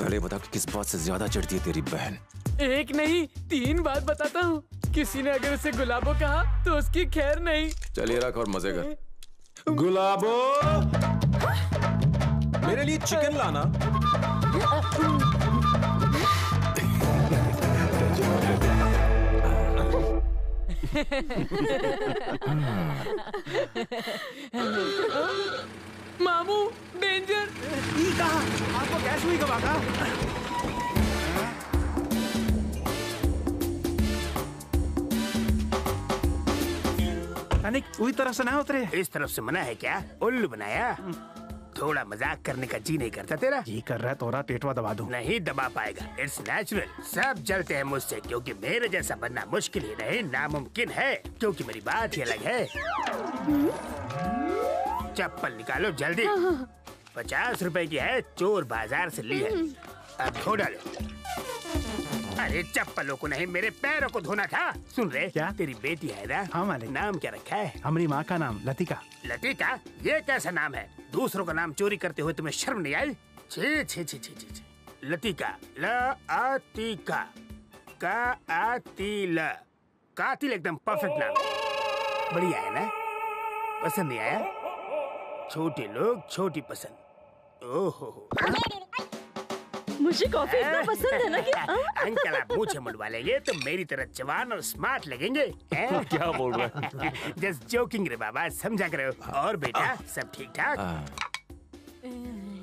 पहले बता कि किस बात से ज्यादा चिढ़ती है तेरी बहन। एक नहीं 3 बात बताता हूँ। किसी ने अगर उसे गुलाबो कहा तो उसकी खैर नहीं। चलिए रख और मजे कर। गुलाबो, मेरे लिए चिकन लाना। मामू डेंजर। ये कहा आपको गैस हुई कब आका? अनिक वही तरफ से ना उतरे। इस तरफ से मना है क्या? उल्लू बनाया? थोड़ा मजाक करने का जी नहीं करता तेरा? जी कर रहा है, तोरा पेटवा दबा दूं। नहीं दबा पाएगा, इट्स नेचुरल। सब जलते हैं मुझसे क्योंकि मेरे जैसा बनना मुश्किल ही नहीं नामुमकिन है, क्योंकि मेरी बात ही अलग है। चप्पल निकालो जल्दी। 50 रुपए की है, चोर बाजार से ली है। अब धो डालो। अरे चप्पलों को नहीं, मेरे पैरों को धोना था। सुन रहे क्या? तेरी बेटी है ना? हाँ मालिक। नाम क्या रखा है? हमारी माँ का नाम लतिका। लतिका? ये कैसा नाम है? दूसरों का नाम चोरी करते हुए तुम्हें शर्म नहीं आई? छी छी छी छी छी। लतिका, ल-आ-ती-का, का-आ-ती-ल, कातिल एकदम परफेक्ट नाम है। बढ़िया है ना? पसंद नहीं आया? छोटे लोग छोटी पसंद। ओहो, मुझे कॉफी इतना पसंद है ना कि अंकल आप मुझे मुड़वा लेंगे तो मेरी तरह जवान और स्मार्ट लगेंगे। क्या बोल रहा है? जस्ट जोकिंग रे बाबा, समझा करो। और बेटा सब ठीक ठाक?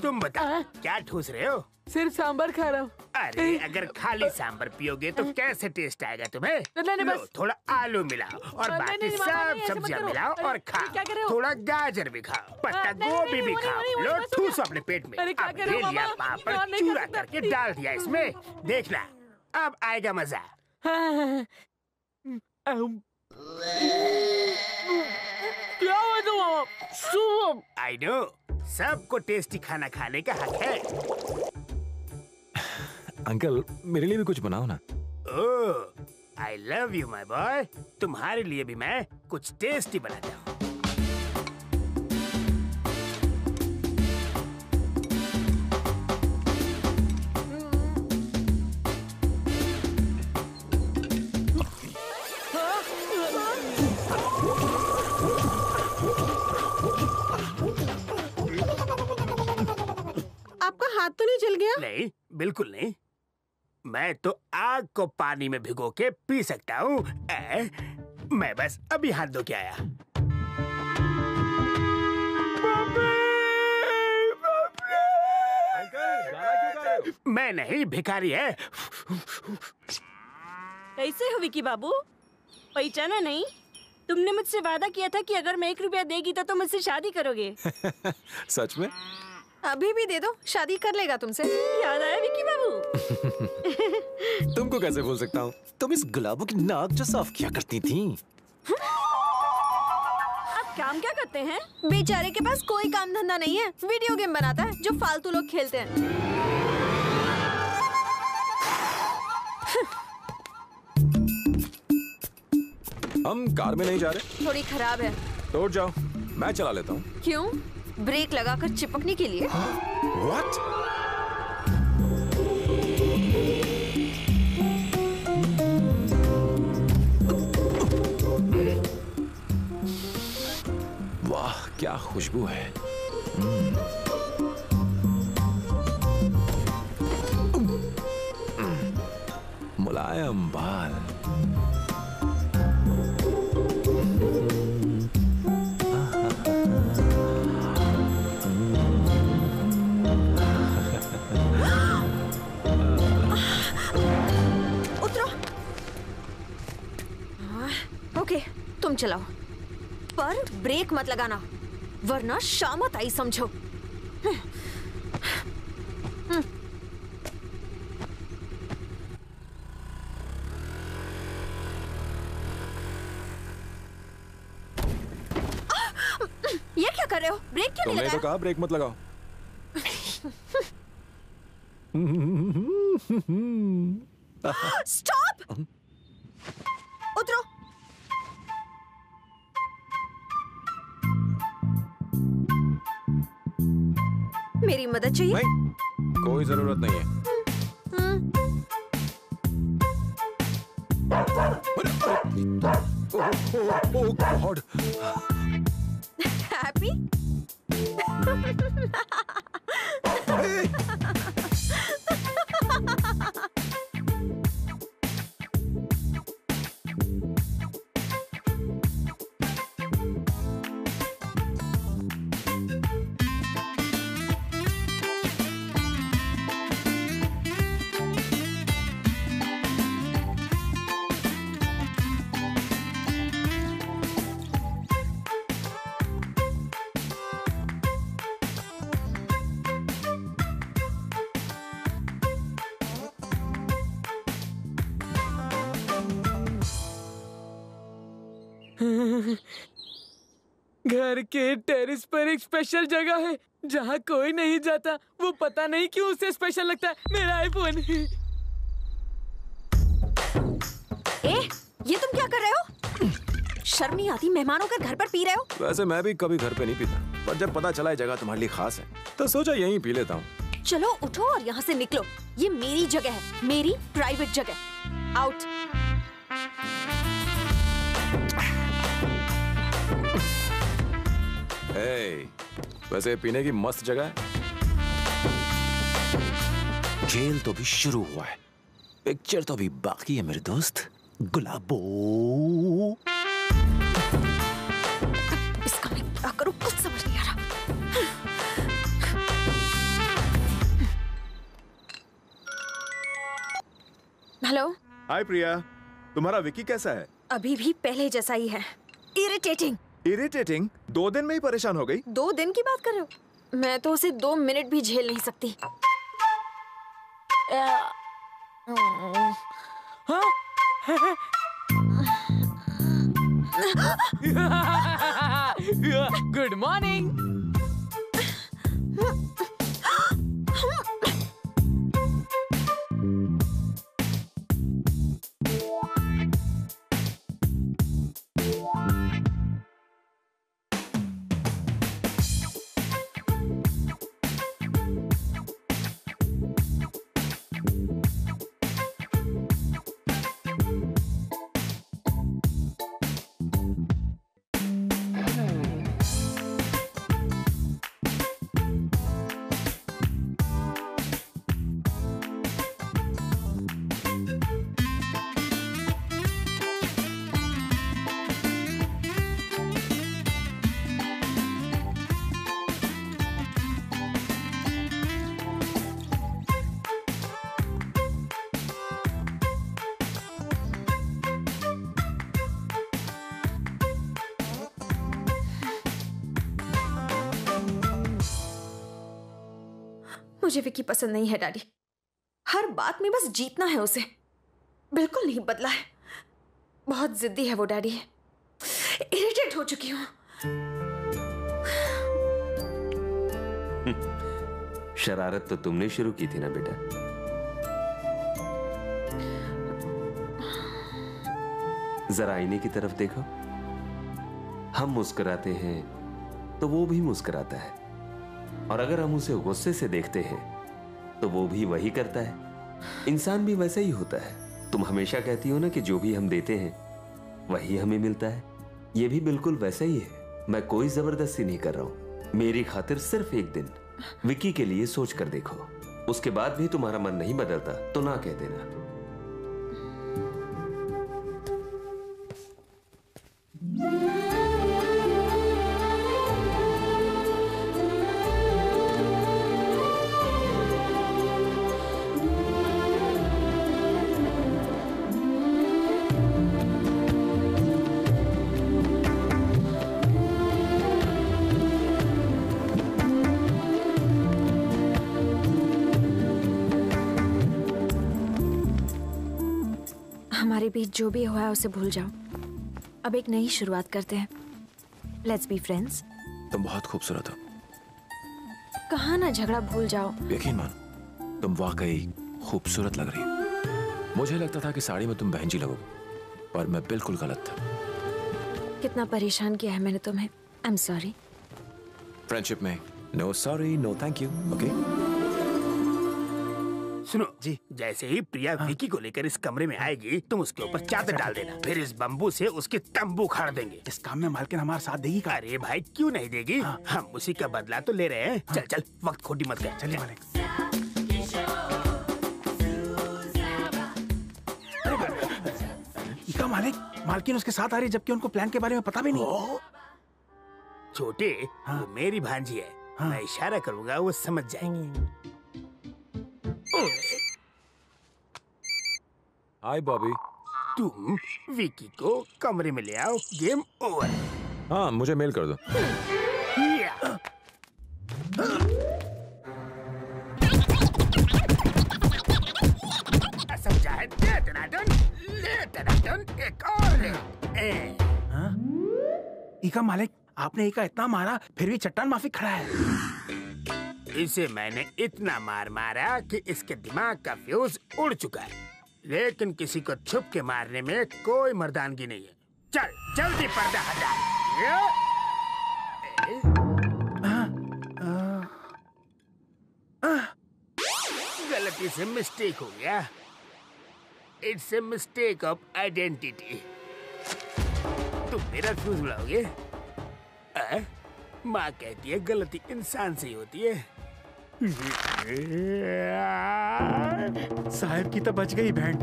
तुम बता क्या ठूस रहे हो? सिर्फ सांबर खा रहा हूँ। अरे अगर खाली सांबर पियोगे तो कैसे टेस्ट आएगा तुम्हें? नहीं, लो, बस। थोड़ा आलू मिलाओ और नहीं, बाकी नहीं, मामा, सब ऐसे मत सब्जियां करो। मिलाओ और अरे, क्या कर रहे खाओ। हो? थोड़ा गाजर भी खाओ, पत्ता नहीं, गोभी नहीं, भी नहीं, खाओ। नहीं, लो बस हो ठूसो गया। अपने पेट में। अरे, क्या अब कर रहे हो, ले लिया मामा? पापड़, नहीं, नहीं चूरा कर सकता। करके डाल दिया इसमें। देखना अब आएगा मजा। क्या हुआ तुम मामा? सुबह आई नो, सबको टेस्टी खाना खाने का हक है। अंकल मेरे लिए भी कुछ बनाओ ना। Oh, I love you my boy. तुम्हारे लिए भी मैं कुछ टेस्टी बनाता हूँ। आपका हाथ तो नहीं जल गया? नहीं, बिल्कुल नहीं। मैं तो आग को पानी में भिगो के पी सकता हूँ। मैं बस अभी हाथ धो के आया। मैं नहीं, भिखारी है। कैसे हो विकी बाबू? पहचाना नहीं? तुमने मुझसे वादा किया था कि अगर मैं 1 रुपया देगी तो तुम मुझसे शादी करोगे। सच में? अभी भी दे दो, शादी कर लेगा तुमसे। याद आया विकी बाबू? तुमको कैसे भूल सकता हूँ? तुम इस गुलाबों की नाक जो साफ किया करती थी। आप काम क्या करते हैं? बेचारे के पास कोई काम धंधा नहीं है, वीडियो गेम बनाता है जो फालतू लोग खेलते हैं। हम कार में नहीं जा रहे। थोड़ी खराब है। तोड़ जाओ, मैं चला लेता हूँ। क्यों? ब्रेक लगाकर चिपकने के लिए? What? वाह क्या खुशबू है। मुलायम बाल। उतरो। ओके, तुम चलाओ, पर ब्रेक मत लगाना वरना शामत आई समझो। ये क्या कर रहे हो? ब्रेक क्यों नहीं तुमने तो लगाया? कहा ब्रेक मत लगाओ। स्टॉप! उतरो। मेरी मदद चाहिए? नहीं, कोई जरूरत नहीं है। ओह गॉड। हैप्पी? घर के टेरेस पर एक स्पेशल जगह है जहाँ कोई नहीं जाता। वो पता नहीं क्यों उसे स्पेशल लगता है। मेरा आईफोन। ये तुम क्या कर रहे हो? शर्म नहीं आती? मेहमानों के घर पर पी रहे हो? वैसे मैं भी कभी घर पे नहीं पीता, पर जब पता चला ये जगह तुम्हारे लिए खास है तो सोचा यहीं पी लेता हूँ। चलो उठो और यहाँ से निकलो। ये मेरी जगह है, मेरी प्राइवेट जगह। आउट। वैसे पीने की मस्त जगह है। खेल तो भी शुरू हुआ है, पिक्चर तो भी बाकी है मेरे दोस्त। गुलाबो, इसका मैं क्या करूं कुछ समझ नहीं आ रहा। हेलो। हाय प्रिया, तुम्हारा विकी कैसा है? अभी भी पहले जैसा ही है, इरिटेटिंग। इरिटेटिंग? 2 दिन में ही परेशान हो गई? 2 दिन की बात कर रहे हो? मैं तो उसे 2 मिनट भी झेल नहीं सकती। Good morning. मुझे विकी पसंद नहीं है डैडी। हर बात में बस जीतना है उसे। बिल्कुल नहीं बदला है। बहुत जिद्दी है वो डैडी। इरिटेट हो चुकी हूँ। शरारत तो तुमने शुरू की थी ना बेटा। जरा आईने की तरफ देखो। हम मुस्कुराते हैं तो वो भी मुस्कुराता है, और अगर हम उसे गुस्से से देखते हैं तो वो भी वही करता है। इंसान भी वैसा ही होता है। तुम हमेशा कहती हो ना कि जो भी हम देते हैं वही हमें मिलता है। ये भी बिल्कुल वैसा ही है। मैं कोई जबरदस्ती नहीं कर रहा हूं। मेरी खातिर सिर्फ एक दिन विकी के लिए सोच कर देखो। उसके बाद भी तुम्हारा मन नहीं बदलता तो ना कह देना। हमारे बीच जो भी हुआ है उसे भूल जाओ। अब एक नई शुरुआत करते हैं। Let's be friends. तुम बहुत खूबसूरत हो। कहा ना झगड़ा भूल जाओ। यकीन मान, तुम वाकई खूबसूरत लग रही हो। मुझे लगता था कि साड़ी में तुम बहन जी लगोगे, पर मैं बिल्कुल गलत था। कितना परेशान किया है मैंने तुम्हें। I am sorry. फ्रेंडशिप में no sorry no thank you. Okay सुनो जी। जैसे ही प्रिया विकी को लेकर इस कमरे में आएगी तुम उसके ऊपर चादर डाल देना, फिर इस बम्बू से उसके तंबू उखाड़ देंगे। इस काम में मालकिन हमारा साथ देगी का? अरे भाई क्यों नहीं देगी, हम उसी का बदला तो ले रहे हैं। चल चल वक्त खोटी मत कर। चलिए मालिक। इका मालिक, मालकिन उसके साथ आ रही है जबकि उनको प्लान के बारे में पता भी नहीं। छोटे वो मेरी भांजी है, मैं इशारा करूंगा वो समझ जाएगी। हाय बॉबी। तुम विकी को कमरे में ले आओ, गेम ओवर। हाँ मुझे मेल कर दो। समझा है? ले टनाटन, ले टनाटन, एक और ले। इका मालिक, आपने इका इतना मारा फिर भी चट्टान माफी खड़ा है। इसे मैंने इतना मार मारा कि इसके दिमाग का फ्यूज उड़ चुका है, लेकिन किसी को छुप के मारने में कोई मर्दानगी नहीं है। चल जल्दी पर्दा हटा। गलती से मिस्टेक हो गया। It's a mistake of identity. तुम मेरा फ्यूज उड़ाओगे? माँ कहती है गलती इंसान से ही होती है। साहब की तो बच गई बहन।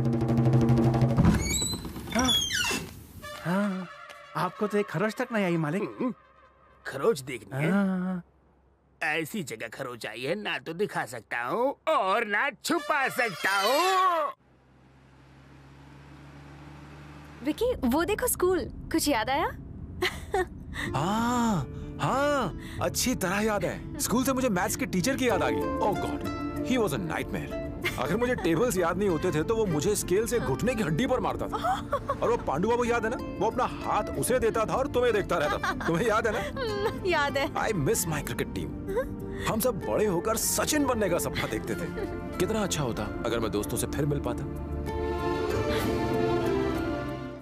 हाँ, आपको तो एक खरोच तक नहीं आई मालिक। खरोच देखनी है? ऐसी जगह खरोच आई है ना तो दिखा सकता हूँ और ना छुपा सकता हूँ। विकी वो देखो स्कूल, कुछ याद आया? हाँ हाँ अच्छी तरह याद है। स्कूल से मुझे मैथ्स के टीचर की याद आ गई। Oh god, he was a nightmare. अगर मुझे टेबल्स याद नहीं होते थे तो वो मुझे स्केल से घुटने की हड्डी पर मारता था। और वो पांडु बाबू याद है ना, वो अपना हाथ उसे देता था और तुम्हें देखता रहता। तुम्हें याद है ना? याद है। I miss my cricket team. हम सब बड़े होकर सचिन बनने का सपना देखते थे। कितना अच्छा होता अगर मैं दोस्तों से फिर मिल पाता।